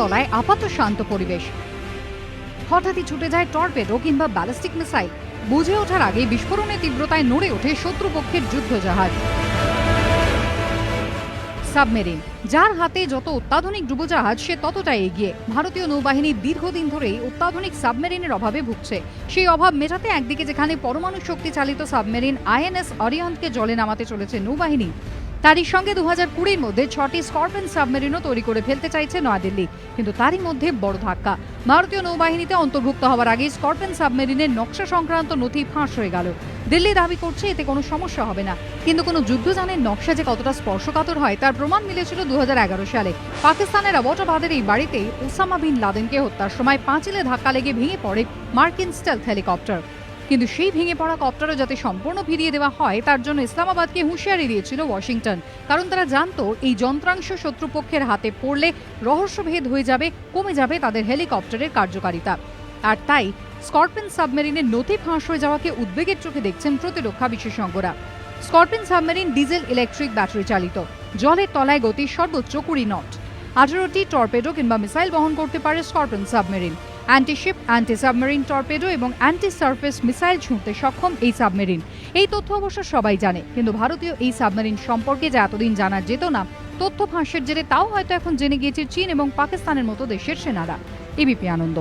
তলায় আপাত শান্ত পরিবেশ। হঠাৎই ছুটে যায় টর্পেডো কিংবা ব্যালিস্টিক মিসাইল। বুঝে ওঠার আগে বিস্ফোরণের তীব্রতায় নড়ে ওঠে শত্রুপক্ষের যুদ্ধজাহাজ। সাবমেরিন, যার হাতে যত অত্যাধুনিক ডুবোজাহাজ সে ততটাই এগিয়ে। ভারতীয় নৌবাহিনী দীর্ঘদিন ধরেই অত্যাধুনিক সাবমেরিনের অভাবে ভুগছে। সেই অভাব মেটাতে একদিকে যেখানে পরমাণু শক্তি চালিত সাবমেরিন আইএনএস অরিয়ন্টকে জলে নামাতে চলেছে নৌবাহিনী, তারই সঙ্গে 2020-র মধ্যে 6টি স্করপিয়ন সাবমেরিনও তৈরি করে ফেলতে চাইছে নয়াদিল্লি। কিন্তু তারই মধ্যে বড় ধাক্কা, ভারতীয় নৌবাহিনীতে অন্তর্ভুক্ত হওয়ার আগে স্করপিয়ন সাবমেরিনের নকশা সংক্রান্ত নথি ফাঁস হয়ে গেল। দিল্লি দাবি করছে এতে কোনো সমস্যা হবে না, কিন্তু কোনো যুদ্ধযানের নকশা যে কতটা স্পর্শকাতর হয় তার প্রমাণ মিলেছিল 2011 সালে। পাকিস্তানের অ্যাবোটাবাদের এই বাড়িতে ওসামা বিন লাদেনকে হত্যার সময় পাঁচিলে ধাক্কা লেগে ভেঙে পড়ে মার্কিন স্টেলথ হেলিকপ্টার। কিন্তু সেই ভেঙে পড়া কপ্টারও যাতে সম্পূর্ণ ফিরিয়ে দেওয়া হয় তার জন্য ইসলামাবাদকে হুঁশিয়ারি দিয়েছিল ওয়াশিংটন। কারণ তারা জানতো এই যন্ত্রাংশ শত্রুপক্ষের হাতে পড়লে রহস্যভেদ হয়ে যাবে, কমে যাবে তাদের হেলিকপ্টারের কার্যকারিতা। আর তাই স্করপিয়ন সাবমেরিনের নথি ফাঁস হয়ে যাওয়াকে উদ্বেগের চোখে দেখছেন প্রতিরক্ষা বিশেষজ্ঞরা। Scorpion submarine diesel electric battery চালিত, জলের তলায় গতি সর্বোচ্চ 20 নট। 18টি টর্পেডো কিংবা মিসাইল বহন করতে পারে scorpion submarine. Antiship, anti submarine torpedo এবং অ্যান্টি সারফেস মিসাইল ছুঁড়তে সক্ষম এই সাবমেরিন। এই তথ্য অবশ্য সবাই জানে, কিন্তু ভারতীয় এই সাবমেরিন সম্পর্কে যা এতদিন জানা যেত না, তথ্য ফাঁসের জেরে তাও হয়তো এখন জেনে গিয়েছে চীন এবং পাকিস্তানের মতো দেশের সেনারা। এবিপি আনন্দ।